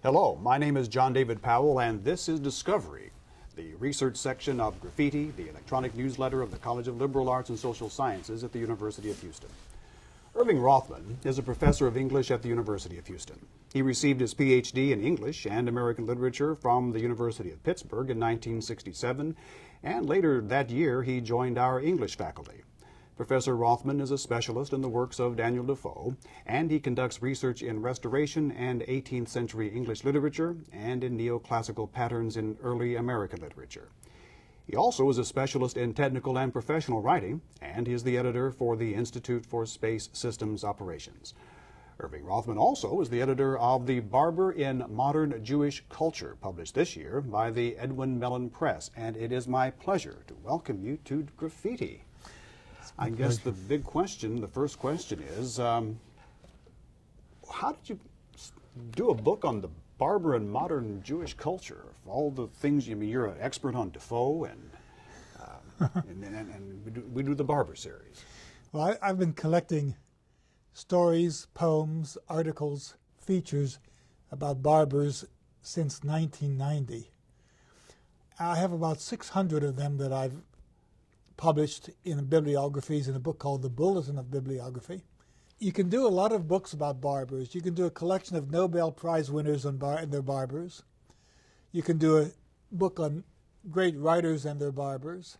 Hello, my name is John David Powell, and this is Discovery, the research section of Graffiti, the electronic newsletter of the College of Liberal Arts and Social Sciences at the University of Houston. Irving Rothman is a professor of English at the University of Houston. He received his PhD in English and American Literature from the University of Pittsburgh in 1967, and later that year he joined our English faculty. Professor Rothman is a specialist in the works of Daniel Defoe, and he conducts research in Restoration and 18th century English literature and in neoclassical patterns in early American literature. He also is a specialist in technical and professional writing, and he is the editor for the Institute for Space Systems Operations. Irving Rothman also is the editor of the Barber in Modern Jewish Culture, published this year by the Edwin Mellen Press, and it is my pleasure to welcome you to Graffiti. I guess the big question, the first question is, how did you do a book on the Barber and modern Jewish culture? Of all the things, I mean, you're an expert on Defoe, and we do the Barber series. Well, I've been collecting stories, poems, articles, features about barbers since 1990. I have about 600 of them that I've published in bibliographies in a book called The Bulletin of Bibliography. You can do a lot of books about barbers. You can do a collection of Nobel Prize winners and their barbers. You can do a book on great writers and their barbers.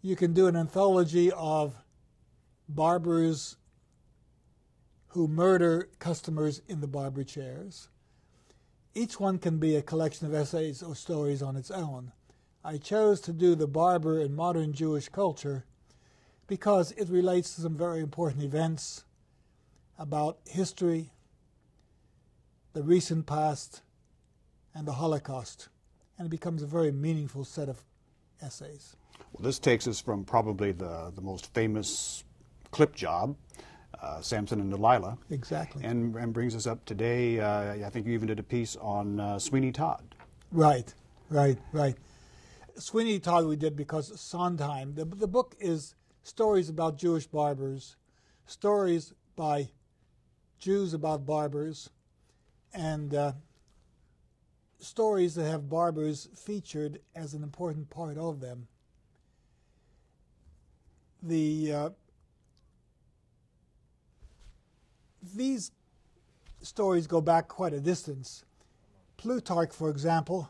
You can do an anthology of barbers who murder customers in the barber chairs. Each one can be a collection of essays or stories on its own. I chose to do the Barber in modern Jewish culture because it relates to some very important events about history, the recent past, and the Holocaust, and it becomes a very meaningful set of essays. Well, this takes us from probably the most famous clip job, Samson and Delilah. Exactly. And brings us up today. I think you even did a piece on Sweeney Todd. Right. Sweeney Todd we did because Sondheim. The book is stories about Jewish barbers, stories by Jews about barbers, and stories that have barbers featured as an important part of them. These stories go back quite a distance. Plutarch, for example,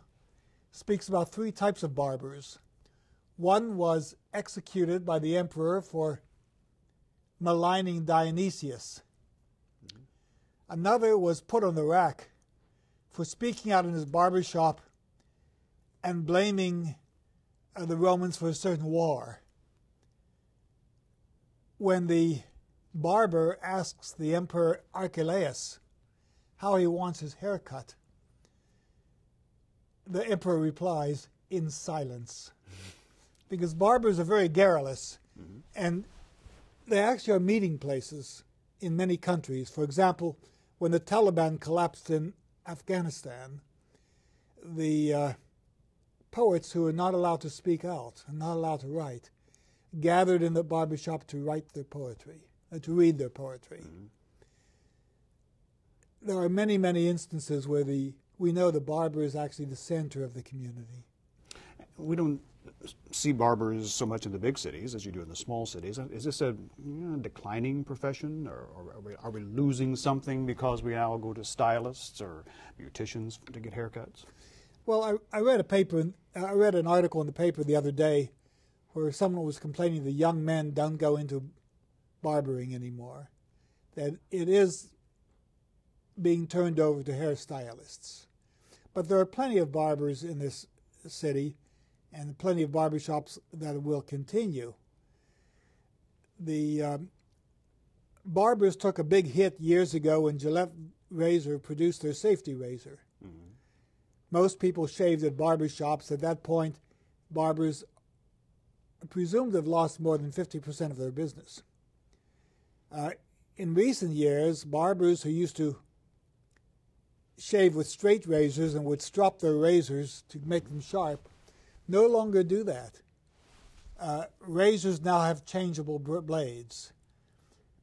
speaks about three types of barbers. One was executed by the emperor for maligning Dionysius. Another was put on the rack for speaking out in his barber shop and blaming the Romans for a certain war. When the barber asks the emperor Archelaus how he wants his hair cut, the emperor replies, in silence. Because barbers are very garrulous, and they actually are meeting places in many countries. For example, when the Taliban collapsed in Afghanistan, the poets who were not allowed to speak out and not allowed to write gathered in the barbershop to write their poetry, to read their poetry. There are many, many instances where we know the barber is actually the center of the community. We don't see barbers so much in the big cities as you do in the small cities. Is this a declining profession, or are we losing something because we now go to stylists or beauticians to get haircuts? Well, I read an article in the paper the other day where someone was complaining that young men don't go into barbering anymore, that it is being turned over to hairstylists. But there are plenty of barbers in this city and plenty of barbershops that will continue. The barbers took a big hit years ago when Gillette razor produced their safety razor. Most people shaved at barbershops. At that point, barbers are presumed to have lost more than 50% of their business. In recent years, barbers who used to shave with straight razors and would strop their razors to make them sharp no longer do that. Razors now have changeable blades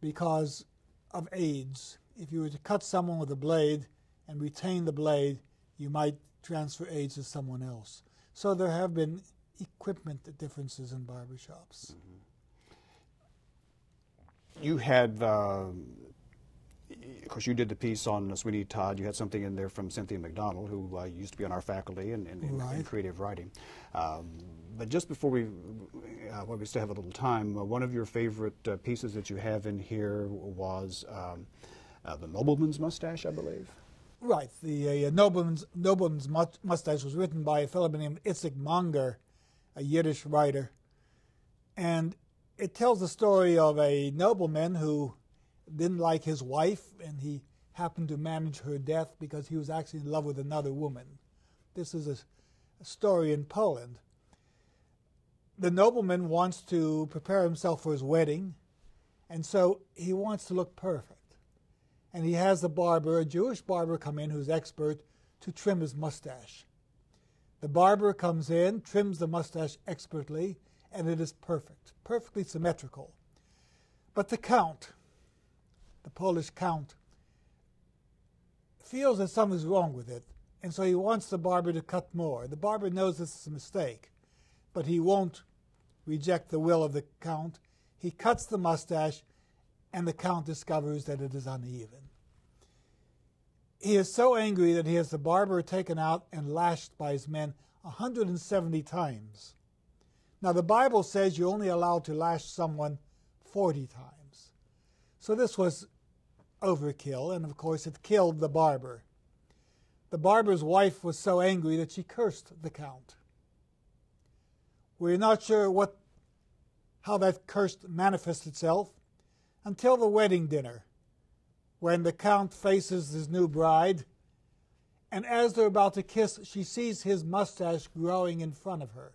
because of AIDS. If you were to cut someone with a blade and retain the blade, you might transfer aids to someone else. So there have been equipment differences in barbershops. Mm-hmm. You had, of course, you did the piece on Sweeney Todd. You had something in there from Cynthia McDonald, who used to be on our faculty in creative writing. But just before while we still have a little time, one of your favorite pieces that you have in here was The Nobleman's Mustache, I believe. Right. The Nobleman's Mustache was written by a fellow named Itzik Monger, a Yiddish writer. And it tells the story of a nobleman who didn't like his wife, and he happened to manage her death because he was actually in love with another woman. This is a story in Poland. The nobleman wants to prepare himself for his wedding, and so he wants to look perfect. And he has a barber, a Jewish barber, come in who's expert to trim his mustache. The barber comes in, trims the mustache expertly, and it is perfect, perfectly symmetrical. But the count, the Polish count, feels that something's wrong with it, and so he wants the barber to cut more. The barber knows this is a mistake, but he won't reject the will of the count. He cuts the mustache, and the count discovers that it is uneven. He is so angry that he has the barber taken out and lashed by his men 170 times. Now, the Bible says you're only allowed to lash someone 40 times. So this was overkill, and of course it killed the barber. The barber's wife was so angry that she cursed the count. We're not sure how that curse manifests itself until the wedding dinner, when the count faces his new bride, and as they're about to kiss, she sees his mustache growing in front of her.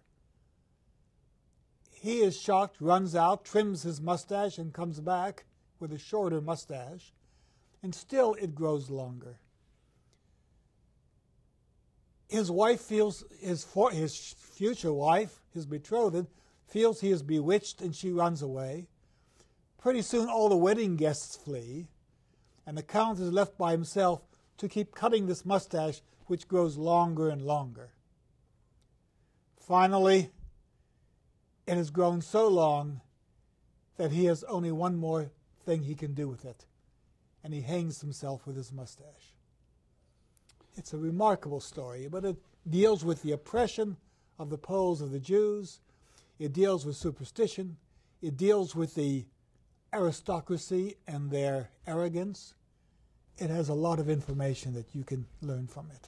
He is shocked, runs out, trims his mustache, and comes back with a shorter mustache, and still it grows longer. His wife feels, his future wife, his betrothed, feels he is bewitched, and she runs away. Pretty soon all the wedding guests flee, and the count is left by himself to keep cutting this mustache, which grows longer and longer. Finally, it has grown so long that he has only one more thing he can do with it, and he hangs himself with his mustache. It's a remarkable story, but it deals with the oppression of the Poles of the Jews. It deals with superstition. It deals with the aristocracy and their arrogance. It has a lot of information that you can learn from it.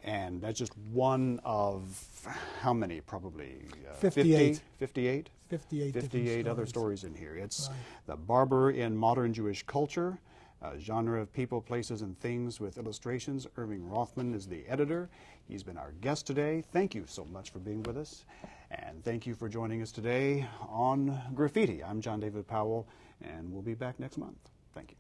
And that's just one of how many, probably? 58. 58? 58 other stories in here. It's right. The Barber in Modern Jewish Culture, a genre of people, places, and things with illustrations. Irving Rothman is the editor. He's been our guest today. Thank you so much for being with us. And thank you for joining us today on Graffiti. I'm John David Powell, and we'll be back next month. Thank you.